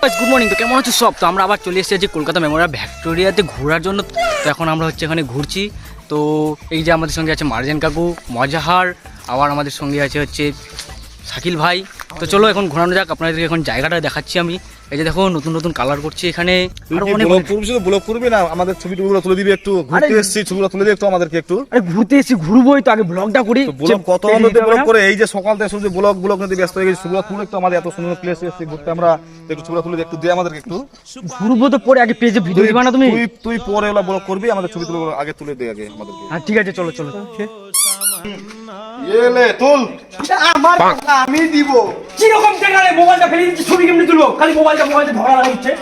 Good morning. তো কেমন আছো সব? তো আমরা আবার চলে এসেছি কলকাতা মেমোরিয়াল ভিক্টোরিয়াতে ঘোরার জন্য। তো এখন আমরা এখানে ঘুরছি। তো এই যে আমাদের সঙ্গে আছে মার্জেন কাকু, মজাহার, আবার আমাদের সঙ্গে আছে শাকিল ভাই। তো চলো এখন ঘোরানো যাক, আপনাদেরকে এখন জায়গাটা দেখাচ্ছি আমি। এই যে দেখো নতুন নতুন কালার করছি এখানে। আর অনেক ব্লগ করবি না, আমাদের ছবিগুলো তুলে দিবি একটু। ঘুরতে এসেছি, ছবিগুলো তুলে দিবি একটু আমাদেরকে একটু। আরে ঘুরতে এসেছি, ঘুরবোই তো, আগে ব্লগটা করি। ব্লগ কত আমাদের ব্লগ করে, এই যে সকাল থেকে শুধু ব্লগ নিতে ব্যস্ত হয়ে গেছি। ছবিগুলো তুলে একটু, আমাদের এত সুন্দর প্লেস এসেছি ঘুরতে, আমরা একটু ছবিগুলো তুলে একটু দে আমাদেরকে একটু। ঘুরবো তো পরে, আগে পেজে ভিডিও দিবা না তুমি? তুই পরে ওলা ব্লগ করবি, আমাদের ছবি তুলে আগে তুলে দে আগে আমাদেরকে। হ্যাঁ ঠিক আছে, চলো চলো। এলে তুল আমার আমি দিব। কি রকম চ্যানেলে মোবাইলটা ফেলে দিচ্ছি, ছবি কেমনে তুলবো? খালি মোবাইলটা ধরা লাগছে।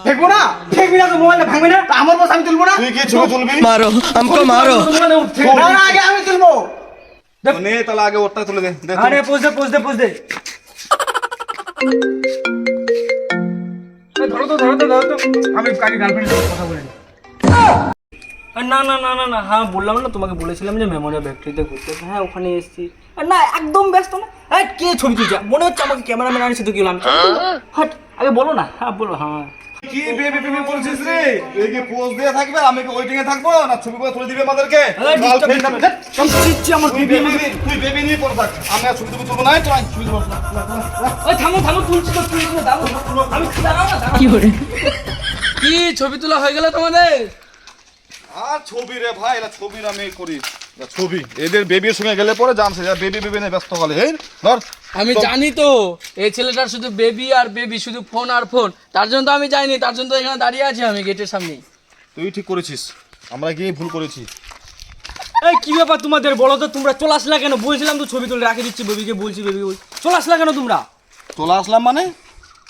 দেখবো না, দেখবি না তো, মোবাইলটা ভাঙবে না। আমার বস আমি তুলবো না। তুই কি ছবি তুলবি? मारो हमको मारो। না না, আগে আমি তুলবো। নে তাহলে আগে ওরটা তুলে দে। আরে পোজ দে। ধরো তো। আমি কাকি গার্লফ্রেন্ডের সাথে কথা বলে নিই। না, হ্যাঁ বললাম না তোমাকে, বলেছিলাম যে মেমোরিয়াল ভিক্টোরিয়াতে ঘুরতে। হ্যাঁ ওখানে এসেছি। না একদম ব্যস্ত না। হ্যাঁ কে ছবি তুলছে? মনে হচ্ছে আমাকে ক্যামেরাম্যান আনিছে তো, কি হলাম? হাট আগে বলো না। হ্যাঁ বলো। হ্যাঁ কি বেবি বলছিস রে? এই কি পোজ দিয়ে থাকবে, আমি কি ওয়েটিং এ থাকবো না? ছবিগুলো তুলে দিবে আমাদেরকে। আমার তুই বেবি নিয়ে পড়ে থাক, আমি আর ছবি তুলবো না। তো ছবি তুলবো না। থামো তুলছি তো, দাও। আমি দাঁড়াও না। কি ছবি তোলা হয়ে গেল তোমাদের? আর ছবি রে ভাই, এটা ছবি আমি করি। ছবি এদের বেবির সঙ্গে গেলে পরে জানছে বেবি নিয়ে ব্যস্ত হলে। এই ধর, আমি জানি তো এই ছেলেটার শুধু বেবি আর বেবি, শুধু ফোন আর ফোন। তার জন্য তো আমি যাইনি, তার জন্য তো এখানে দাঁড়িয়ে আছি আমি গেটের সামনে। তুই ঠিক করেছিস, আমরা গিয়ে ভুল করেছি। এই কি ব্যাপার তোমাদের? বলো তো, তোমরা চলে আসলা কেন? বলছিলাম তো ছবি তুলে রাখে দিচ্ছি, বেবিকে বলছি চলে আসলা কেন তোমরা? তোলা আসলাম মানে?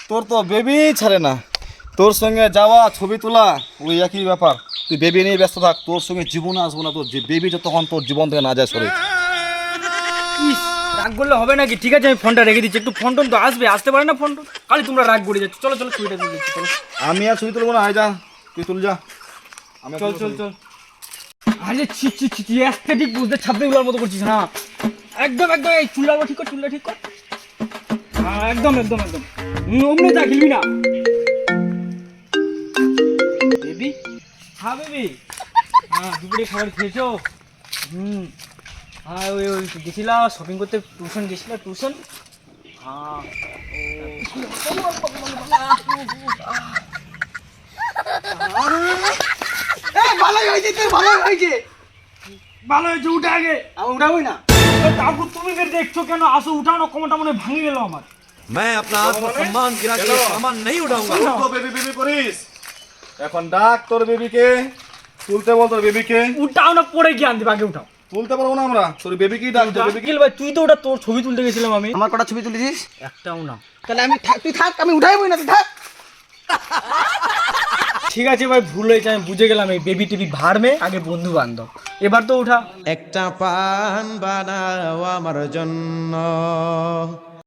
তোর তো বেবি ছাড়ে না, তোর সঙ্গে যাওয়া ছবি তোলা ওই একই ব্যাপার। তুই বেবি নিয়ে ব্যস্ত থাক, তোর সঙ্গে জীবনে আসবো না। তোর যে বেবি যতক্ষণ তোর জীবন থেকে না যায় সরে। ইস, রাগ করলে হবে নাকি? ঠিক আছে আমি ফোনটা রেখে দিচ্ছি। একটু ফোন টোন তো আসতে পারে না ফোন টোন, খালি তোমরা রাগ করে যাচ্ছ। চলো ছবিটা তুলে দিচ্ছি, চলো। আমি আর ছবি তুলবো না, আয় যা তুই তুল যা। আমি চল। আরে ছি অ্যাস্থেটিক বুঝতে ছাপড়িগুলোর মতো করছিস না। একদম এই চুলটা ঠিক কর। হ্যাঁ একদম অমনি তা খেলবি না। বেবি, হ্যাঁ বেবি, হ্যাঁ দুপুরে খাবার খেয়েছো? হ্যাঁ ওই গেছিলা শপিং করতে, টিউশন গেছিলা। হ্যাঁ ভালো হয়েছে। উঠে আগে। আমি উঠাবোই না। তারপর তুমি দেখছো কেন? আসো উঠানো, কমটা মনে ভাঙে গেল আমার। मैं अपना आत्मसम्मान गिरा के सामान नहीं उठाऊंगा। বেবি করিস এখন। ডাক তোর বেবিকে, তুলতে বল তোর বেবিকে। উঠাও না, পরে গিয়ে আনতে, আগে উঠাও। তুলতে পারবো না আমরা, তোর বেবিকেই ডাক। তোর বেবিকে ভাই তুই তো ওটা তোর ছবি তুলতে গেছিলাম আমি। আমার কটা ছবি তুলেছিস? একটাও না। তাহলে তুই থাক, আমি উঠাইবই না, তুই থাক। ঠিক আছে ভাই, ভুল হয়েছে, আমি বুঝে গেলাম। এই বেবি টিভি ভাড়মে, আগে বন্ধু বান্ধব। এবার তো উঠা। একটা পান বানাও আমার জন্য।